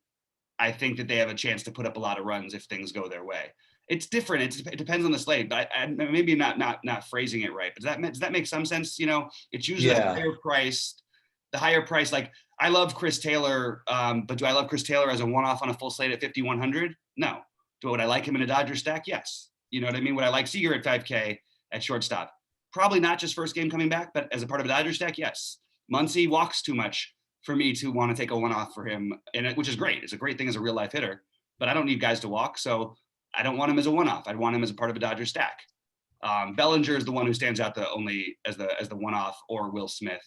I think that they have a chance to put up a lot of runs if things go their way. It's different. It depends on the slate, but I maybe not phrasing it right. But does that make some sense? You know, it's usually Yeah. the higher price. Like I love Chris Taylor, but do I love Chris Taylor as a one-off on a full slate at 5,100? No. Would I like him in a Dodger stack? Yes. You know what I mean? Would I like Seager at 5K at shortstop? Probably not just first game coming back, but as a part of a Dodger stack, yes. Muncy walks too much for me to want to take a one-off for him, which is great. It's a great thing as a real life hitter, but I don't need guys to walk, so I don't want him as a one-off. I'd want him as a part of a Dodger stack. Bellinger is the one who stands out only as the one-off, or Will Smith.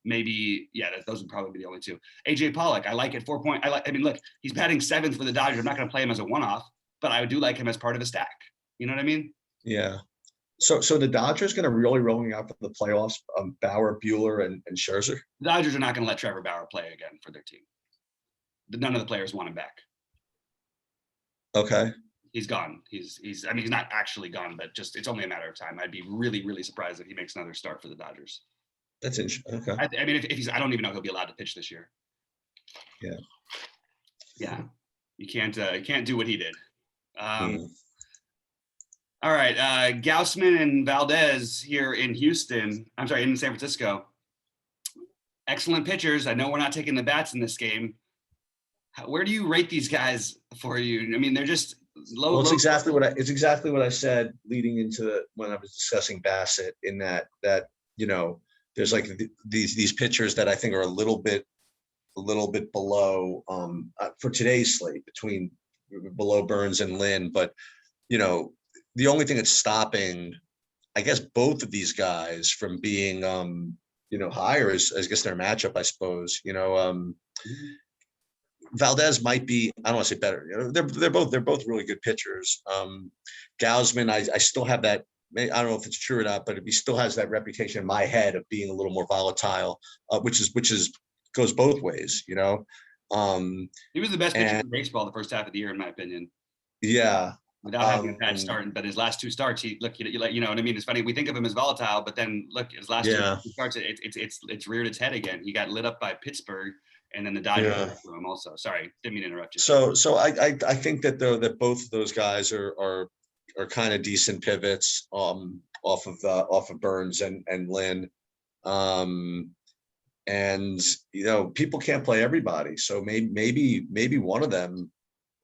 Maybe, yeah, those would probably be the only two. AJ Pollock, I like at 4 point. I mean, look, he's batting 7th for the Dodgers. I'm not going to play him as a one-off, but I do like him as part of a stack. You know what I mean? Yeah. So the Dodgers going to really rolling out for the playoffs, Bauer, Buehler, and Scherzer? The Dodgers are not going to let Trevor Bauer play again for their team. None of the players want him back. Okay. He's gone. I mean, he's not actually gone, but just it's only a matter of time. I'd be really, really surprised if he makes another start for the Dodgers. That's interesting. Okay. I mean, if he's, I don't even know if he'll be allowed to pitch this year. Yeah. Yeah. You can't do what he did. All right, Gausman and Valdez here in Houston. I'm sorry, in San Francisco. Excellent pitchers. I know we're not taking the bats in this game. Where do you rate these guys for you? I mean, they're just low. Well, it's exactly what I said leading into when I was discussing Bassett. In that you know, there's like these pitchers that I think are a little bit below for today's slate, below Burns and Lynn, but you know. The only thing that's stopping, I guess, both of these guys from being, you know, higher is, I guess, their matchup, I suppose. You know, Valdez might be, I don't want to say better. You know, they're both really good pitchers. Gausman, I still have that. I don't know if it's true or not, but he still has that reputation in my head of being a little more volatile, which goes both ways. You know, he was the best pitcher in baseball the first half of the year, in my opinion. Yeah. Without having a bad start, but his last 2 starts, you know what I mean? It's funny, we think of him as volatile, but then look, his last 2 starts, it's reared its head again. He got lit up by Pittsburgh, and then the Dodgers threw him also. Sorry, didn't mean to interrupt you. So I think that both of those guys are kind of decent pivots off of Burns and Lynn. And you know, people can't play everybody, so maybe one of them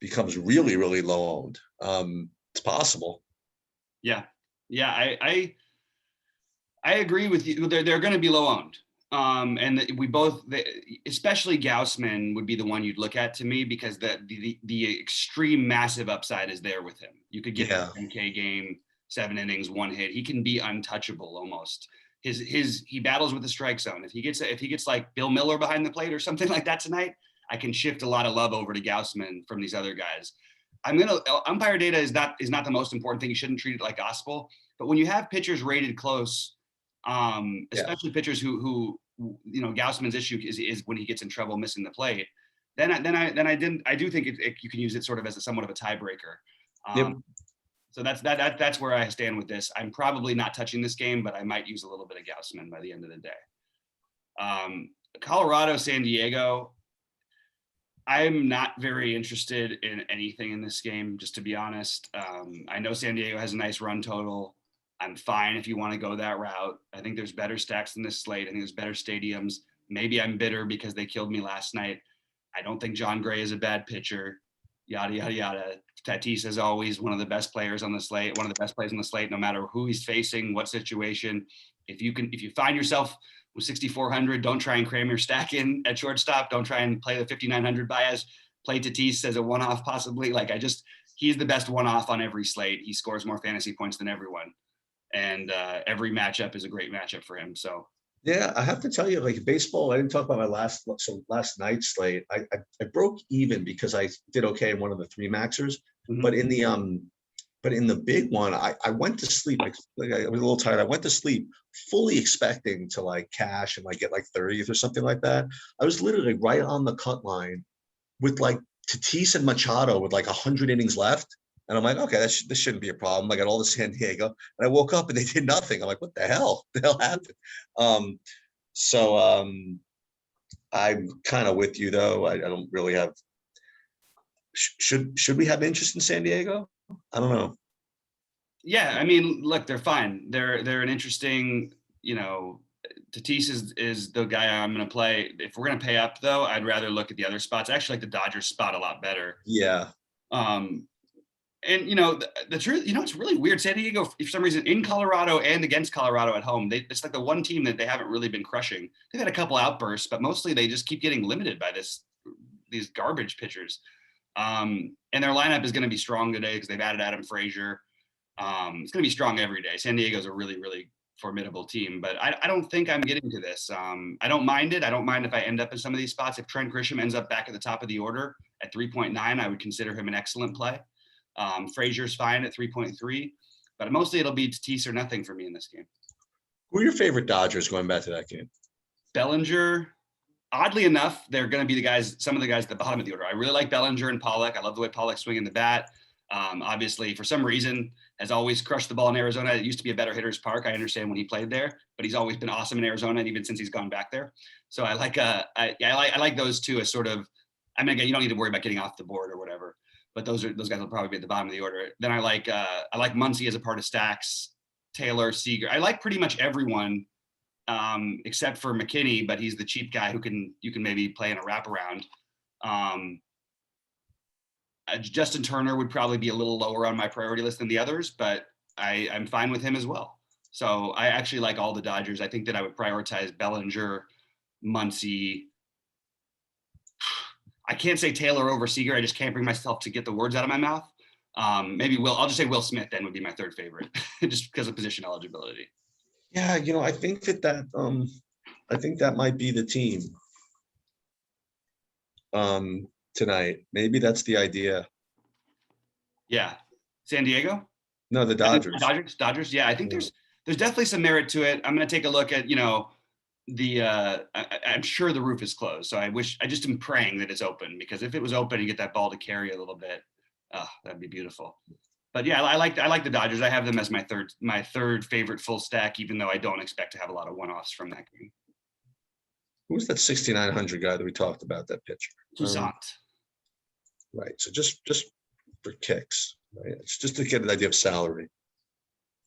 becomes really, really low owned. It's possible. Yeah. I agree with you. They're going to be low owned. And especially Gausman would be the one you'd look at to me, because the extreme massive upside is there with him. You could get a 10K game, 7 innings, 1 hit. He can be untouchable almost. He battles with the strike zone. If he gets like Bill Miller behind the plate or something like that tonight, I can shift a lot of love over to Gausman from these other guys. Umpire data is not the most important thing. You shouldn't treat it like gospel. But when you have pitchers rated close, especially pitchers who you know, Gausman's issue is when he gets in trouble missing the plate. Then I do think you can use it sort of as somewhat of a tiebreaker. So that's where I stand with this. I'm probably not touching this game, but I might use a little bit of Gausman by the end of the day. Colorado, San Diego. I'm not very interested in anything in this game, just to be honest. I know San Diego has a nice run total. I'm fine if you want to go that route. I think there's better stacks in this slate. I think there's better stadiums. Maybe I'm bitter because they killed me last night. I don't think John Gray is a bad pitcher. Yada, yada, yada. Tatis is always one of the best players on the slate, one of the best players on the slate, no matter who he's facing, what situation. If you find yourself with 6,400, don't try and cram your stack in at shortstop. Don't try and play the 5,900 bias. Play Tatis as a one-off possibly. He's the best one-off on every slate. He scores more fantasy points than everyone. And every matchup is a great matchup for him. So yeah, I have to tell you, like baseball, I didn't talk about my last night's slate. I broke even because I did okay in one of the 3 maxers, but in the big one, I went to sleep. I was a little tired. I went to sleep fully expecting to like cash and like get like 30th or something like that. I was literally right on the cut line with like Tatis and Machado with like 100 innings left. And I'm like, okay, this shouldn't be a problem. I got all the San Diego, and I woke up and they did nothing. I'm like, what the hell? The hell happened? I'm kind of with you though. I don't really have. Should we have interest in San Diego? I don't know. Yeah, I mean, look, they're fine. They're an interesting, Tatis is the guy I'm going to play. If we're going to pay up, though, I'd rather look at the other spots. I actually like the Dodgers spot a lot better. Yeah. Um, and the truth, it's really weird. San Diego, for some reason, in Colorado and against Colorado at home, it's like the one team that they haven't really been crushing. They've had a couple outbursts, but mostly they just keep getting limited by these garbage pitchers. And their lineup is going to be strong today because they've added Adam Frazier. It's going to be strong every day. San Diego's a really, really formidable team, but I don't think I'm getting to this. I don't mind it. I don't mind if I end up in some of these spots. If Trent Grisham ends up back at the top of the order at 3.9, I would consider him an excellent play. Frazier's fine at 3.3, but mostly it'll be Tatis or nothing for me in this game. Who are your favorite Dodgers going back to that game? Bellinger. Oddly enough, they're going to be some of the guys at the bottom of the order. I really like Bellinger and Pollock. I love the way Pollock's swinging the bat. Obviously, for some reason, has always crushed the ball in Arizona. It used to be a better hitter's park. I understand when he played there, but he's always been awesome in Arizona, and even since he's gone back there. So I like those two as sort of. I mean, again, you don't need to worry about getting off the board or whatever, but those guys will probably be at the bottom of the order. Then I like Muncy as a part of stacks. Taylor, Seager. I like pretty much everyone. Except for McKinney, but he's the cheap guy you can maybe play in a wraparound. Justin Turner would probably be a little lower on my priority list than the others, but I'm fine with him as well. So I actually like all the Dodgers. I think that I would prioritize Bellinger, Muncy. I can't say Taylor over Seager. I just can't bring myself to get the words out of my mouth. Maybe I'll just say Will Smith then would be my third favorite, just because of position eligibility. Yeah, I think I think that might be the team tonight. Maybe that's the idea. Yeah. San Diego? No, the Dodgers. Dodgers. Yeah, I think there's definitely some merit to it. I'm going to take a look at, I'm sure the roof is closed. So I just am praying that it's open, because if it was open and get that ball to carry a little bit, that'd be beautiful. But yeah, I like the Dodgers. I have them as my third favorite full stack, even though I don't expect to have a lot of one-offs from that game. Who's that 6,900 guy that we talked about, that pitcher? Toussaint. Right. So just for kicks, right? It's just to get an idea of salary.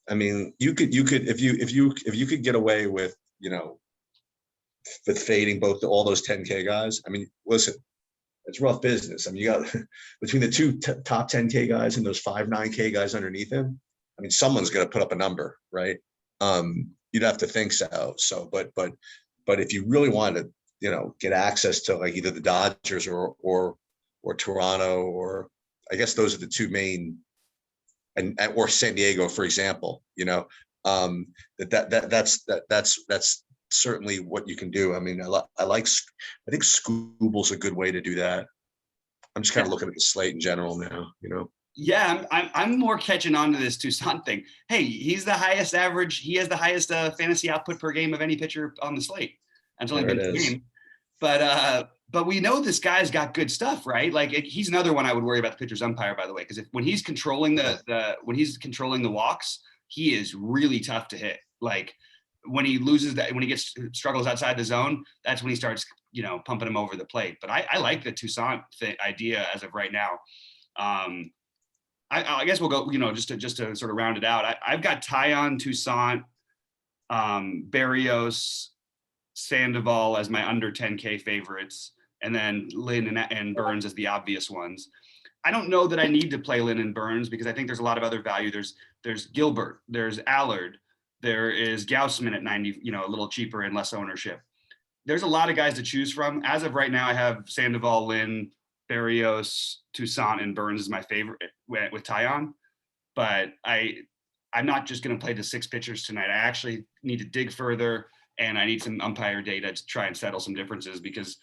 I mean, you could if you could get away with with fading all those 10K guys. I mean, listen. It's rough business. I mean, you got between the two top 10K guys and those 9K guys underneath him. I mean, someone's going to put up a number, right? You'd have to think so. So, but if you really wanted to, get access to like either the Dodgers or Toronto, or I guess those are the two main, or San Diego, for example, that's certainly what you can do. I mean, I think Scooble's a good way to do that. I'm just kind of looking at the slate in general now, Yeah, I'm more catching on to this Toussaint thing. Hey, he's the highest average. He has the highest fantasy output per game of any pitcher on the slate. It's only been 2 games, but we know this guy's got good stuff, right? Like he's another one I would worry about the pitcher's umpire, by the way, because when he's controlling when he's controlling the walks, he is really tough to hit. Like when he struggles outside the zone, that's when he starts, pumping him over the plate. But I like the Toussaint idea as of right now. I guess we'll go, just to sort of round it out. I've got Taillon, Toussaint, Berrios, Sandoval as my under 10K favorites, and then Lynn and Burns as the obvious ones. I don't know that I need to play Lynn and Burns, because I think there's a lot of other value. There's Gilbert, there's Allard, there is Gausman at 90, a little cheaper and less ownership. There's a lot of guys to choose from. As of right now, I have Sandoval, Lynn, Berrios, Toussaint, and Burns is my favorite with Taillon. But I'm not just going to play the 6 pitchers tonight. I actually need to dig further, and I need some umpire data to try and settle some differences, because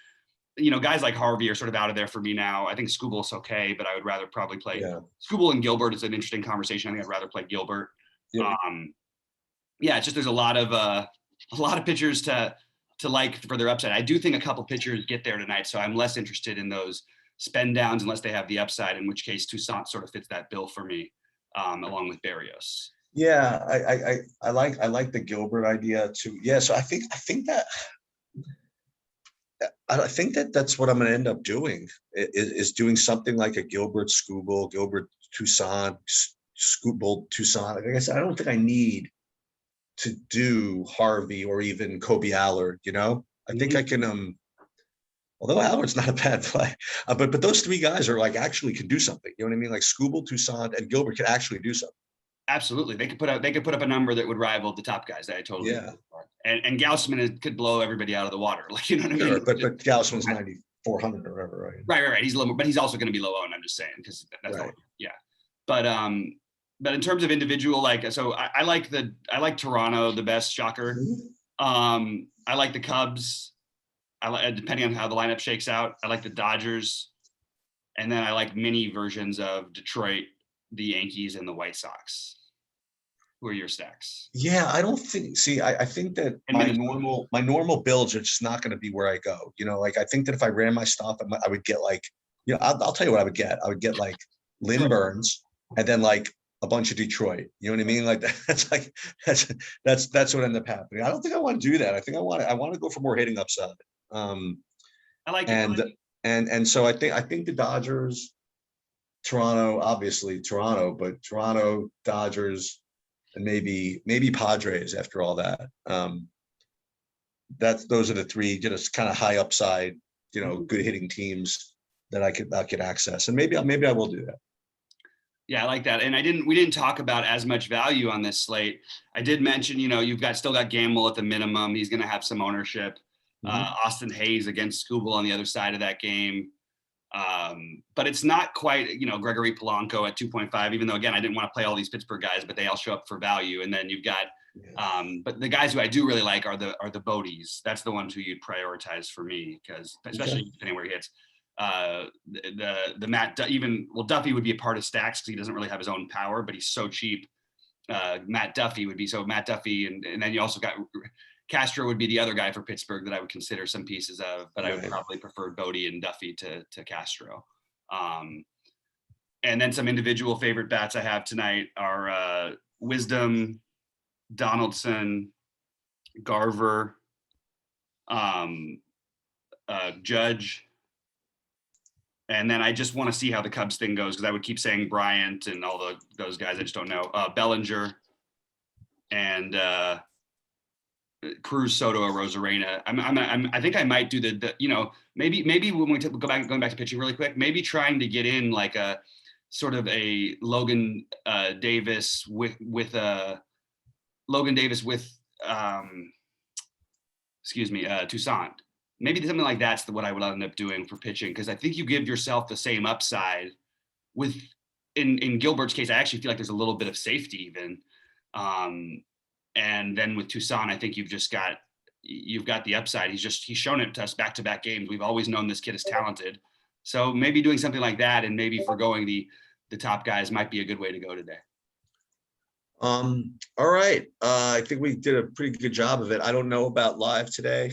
guys like Harvey are sort of out of there for me now. I think Scooble's okay, but I would rather probably play Scooble and Gilbert. Is an interesting conversation. I think I'd rather play Gilbert. It's just there's a lot of pitchers to like for their upside. I do think a couple pitchers get there tonight, so I'm less interested in those spend downs unless they have the upside, in which case Toussaint sort of fits that bill for me, along with Berrios. Yeah, I like the Gilbert idea too. Yeah, so I think that I think that's what I'm going to end up doing is doing something like a Gilbert Skubal, Gilbert Toussaint, Skubal Toussaint. Like I said, I don't think I need to do Harvey or even Kobe Allard. I think I can. Although Allard's not a bad play, but those three guys are like actually can do something. You know what I mean? Like Skubal, Toussaint, and Gilbert can actually do something. Absolutely, they could put up a number that would rival the top guys. I totally Yeah. And Gaussman could blow everybody out of the water. Like, you know what I mean? Sure, but Gaussman's 9,400 or whatever, right? Right. He's a little, but he's also going to be low owned. I'm just saying because that's Right. yeah. But in terms of individual, like, so I like Toronto the best. Shocker. I like the Cubs. Depending on how the lineup shakes out, I like the Dodgers, and then I like mini versions of Detroit, the Yankees, and the White Sox. Who are your stacks? Yeah, I don't think. See, I think that my normal builds are just not going to be where I go. Like I think that if I ran my stuff, I would get like, I'll tell you what I would get. I would get like Lynn Burns, and then like a bunch of Detroit. You know what I mean? Like that's what ended up happening. I don't think I want to do that. I think I want to go for more hitting upside. I like and so I think the Dodgers, Toronto, obviously Toronto, but Toronto, Dodgers, and maybe Padres after all that. Those are the three just kind of high upside, good hitting teams that I could access, and maybe I will do that. Yeah, I like that. And we didn't talk about as much value on this slate. I did mention, you've still got Gamble at the minimum. He's going to have some ownership. Austin Hayes against Skubal on the other side of that game. But it's not quite, Gregory Polanco at 2.5, even though, again, I didn't want to play all these Pittsburgh guys, but they all show up for value. And then you've got, but the guys who I do really like are the Bodies. That's the ones who you'd prioritize for me, because especially depending where he hits. The Matt, Duffy would be a part of stacks because he doesn't really have his own power, but he's so cheap. Matt Duffy would be, so Matt Duffy, and then you also got Castro would be the other guy for Pittsburgh that I would consider some pieces of, but I would probably prefer Bodie and Duffy to Castro. And then some individual favorite bats I have tonight are Wisdom, Donaldson, Garver, Judge. And then I just want to see how the Cubs thing goes, because I would keep saying Bryant and all those guys. I just don't know. Bellinger and Cruz, Soto, or Rosarena. I think I might do maybe when we going back to pitching really quick, maybe trying to get in like a sort of a Logan Davis with Toussaint. Maybe something like that's what I would end up doing for pitching, because I think you give yourself the same upside with in Gilbert's case. I actually feel like there's a little bit of safety even. And then with Toussaint, I think you've got the upside. He's shown it to us back-to-back games. We've always known this kid is talented. So maybe doing something like that, and maybe foregoing the top guys might be a good way to go today. All right. I think we did a pretty good job of it. I don't know about live today.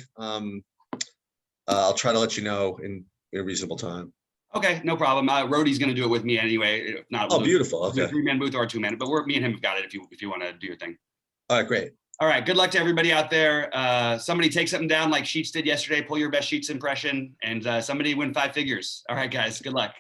I'll try to let you know in a reasonable time. Okay, no problem. Rhodey's going to do it with me anyway. If not, beautiful. Okay. A 3-man booth or a 2-man, but me and him have got it if you want to do your thing. All right, great. All right, good luck to everybody out there. Somebody take something down like Sheets did yesterday. Pull your best Sheets impression, and somebody win 5 figures. All right, guys, good luck.